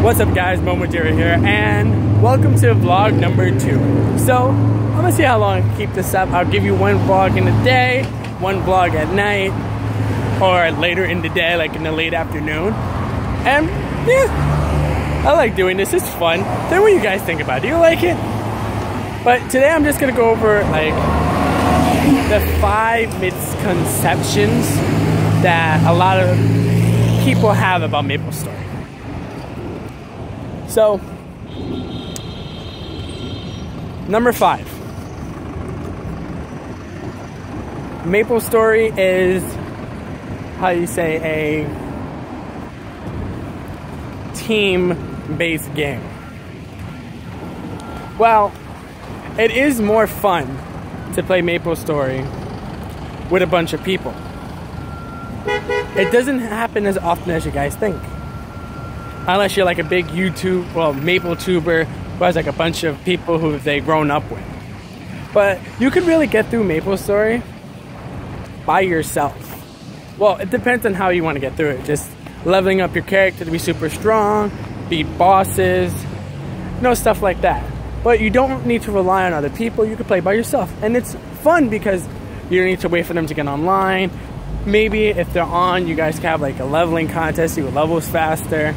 What's up guys, Maplestory here, and welcome to vlog number 2. So, I'm gonna see how long I can keep this up. I'll give you one vlog in the day, one vlog at night, or later in the day, like in the late afternoon. And yeah, I like doing this, it's fun. Tell me what you guys think about it, do you like it? But today I'm just gonna go over like the 5 misconceptions that a lot of people have about Maplestory. So, number 5. Maplestory is, how you say, a team-based game. Well, it is more fun to play Maplestory with a bunch of people. It doesn't happen as often as you guys think. Unless you're like a big Maple-tuber who has like a bunch of people who they've grown up with. But you can really get through Maplestory by yourself. Well, it depends on how you want to get through it. Just leveling up your character to be super strong, beat bosses, you know, stuff like that. But you don't need to rely on other people. You can play by yourself. And it's fun because you don't need to wait for them to get online. Maybe if they're on, you guys can have like a leveling contest, see what levels faster.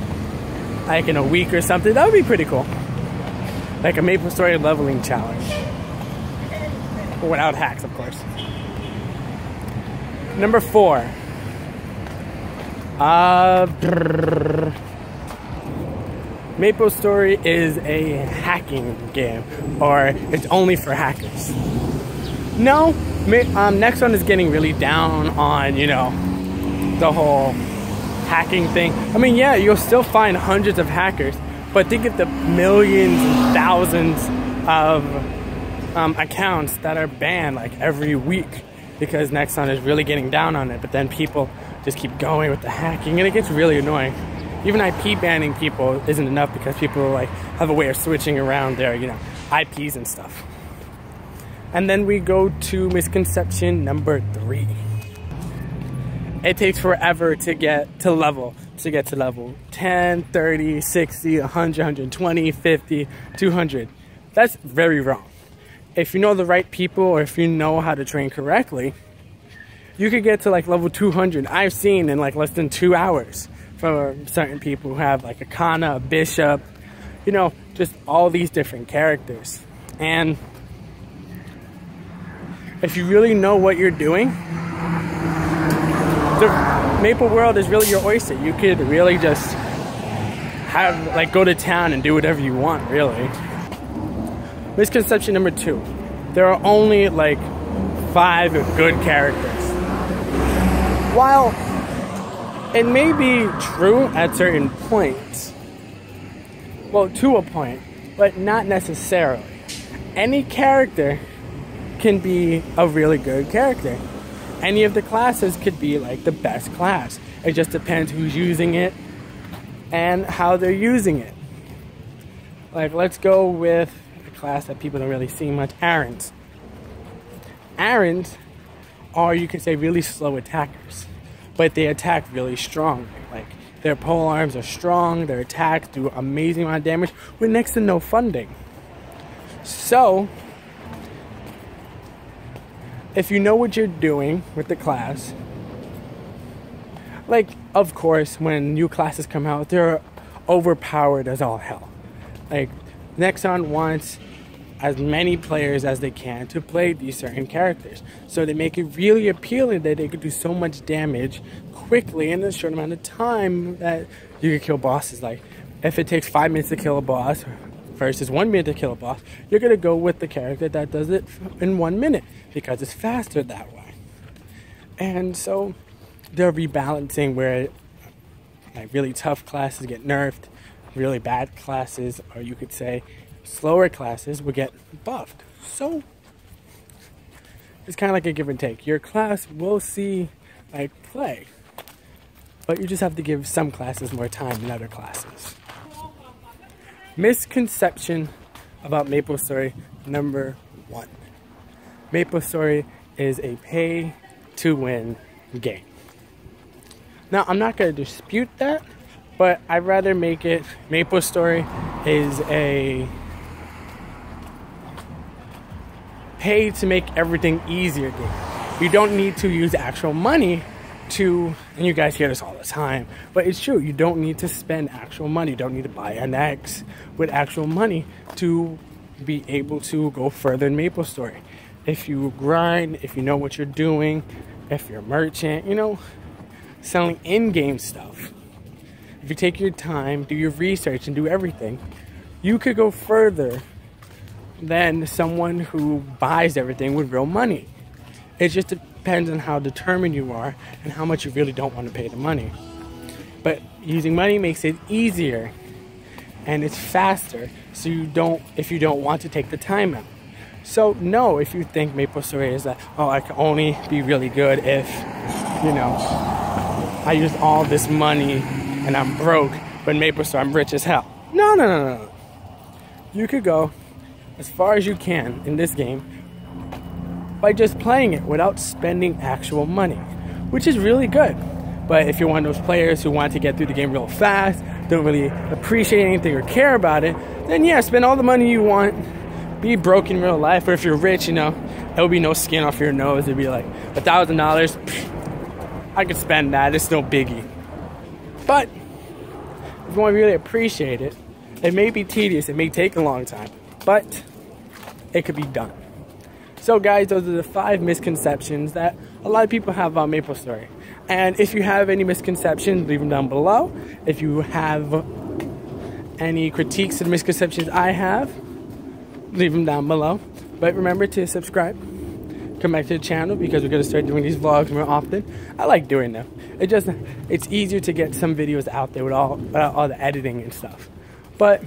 Like in a week or something, that would be pretty cool. Like a Maplestory leveling challenge. Without hacks, of course. Number 4. Maplestory is a hacking game, or it's only for hackers. No, next one is getting really down on, you know, the whole hacking thing. I mean, yeah, you'll still find hundreds of hackers, but think of the millions and thousands of accounts that are banned like every week because Nexon is really getting down on it. But then people just keep going with the hacking, and it gets really annoying. Even IP banning people isn't enough because people like have a way of switching around their, you know, IPs and stuff. And then we go to misconception number 3. It takes forever to get to level 10, 30, 60, 100, 120, 50, 200. That's very wrong. If you know the right people, or if you know how to train correctly, you could get to like level 200. I've seen in like less than 2 hours for certain people who have like a Kana, a Bishop, you know, just all these different characters. And if you really know what you're doing, the Maple world is really your oyster. You could really just have, like, go to town and do whatever you want, really. Misconception number 2. There are only, like, 5 good characters. While it may be true at certain points, well, to a point, but not necessarily. Any character can be a really good character. Any of the classes could be like the best class. It just depends who's using it and how they're using it. Like, let's go with a class that people don't really see much, Arens. Arens are, you could say, really slow attackers, but they attack really strong. Like, their pole arms are strong, their attacks do amazing amount of damage with next to no funding. So, if you know what you're doing with the class, like, of course, when new classes come out, they're overpowered as all hell. Like, Nexon wants as many players as they can to play these certain characters. So they make it really appealing that they could do so much damage quickly in a short amount of time that you could kill bosses. Like, if it takes 5 minutes to kill a boss versus 1 minute to kill a boss, you're gonna go with the character that does it in 1 minute because it's faster that way. And so they're rebalancing where like really tough classes get nerfed, really bad classes, or you could say slower classes, will get buffed. So it's kind of like a give and take. Your class will see like play, but you just have to give some classes more time than other classes. Misconception about Maplestory number 1. Maplestory is a pay-to-win game. Now, I'm not going to dispute that, But I'd rather make it, Maplestory is a pay to make everything easier game. You don't need to use actual money to, and you guys hear this all the time, but it's true, you don't need to spend actual money. You don't need to buy an X with actual money to be able to go further in Maplestory. If you grind, if you know what you're doing, if you're a merchant, you know, selling in-game stuff, if you take your time, do your research, and do everything, you could go further than someone who buys everything with real money. It just depends on how determined you are and how much you really don't want to pay the money. But using money makes it easier and it's faster, so you don't, if you don't want to take the time out. So no, if you think Maplestory is that, oh, I can only be really good if, you know, I use all this money and I'm broke, but in Maplestory I'm rich as hell. No, no, no, no. You could go as far as you can in this game by just playing it without spending actual money, which is really good. But if you're one of those players who want to get through the game real fast, don't really appreciate anything or care about it, then yeah, spend all the money you want, be broke in real life. Or if you're rich, you know, there will be no skin off your nose. It'd be like $1,000, I could spend that, it's no biggie. But if you want to really appreciate it, it may be tedious, it may take a long time, but it could be done. So guys, those are the 5 misconceptions that a lot of people have about Maplestory. And if you have any misconceptions, leave them down below. If you have any critiques of the misconceptions I have, leave them down below. But remember to subscribe, come back to the channel, because we're going to start doing these vlogs more often. I like doing them. It's easier to get some videos out there with all the editing and stuff. But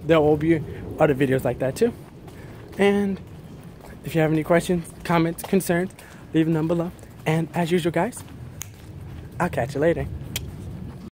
there will be other videos like that too. And if you have any questions, comments, concerns, leave them down below. And as usual, guys, I'll catch you later.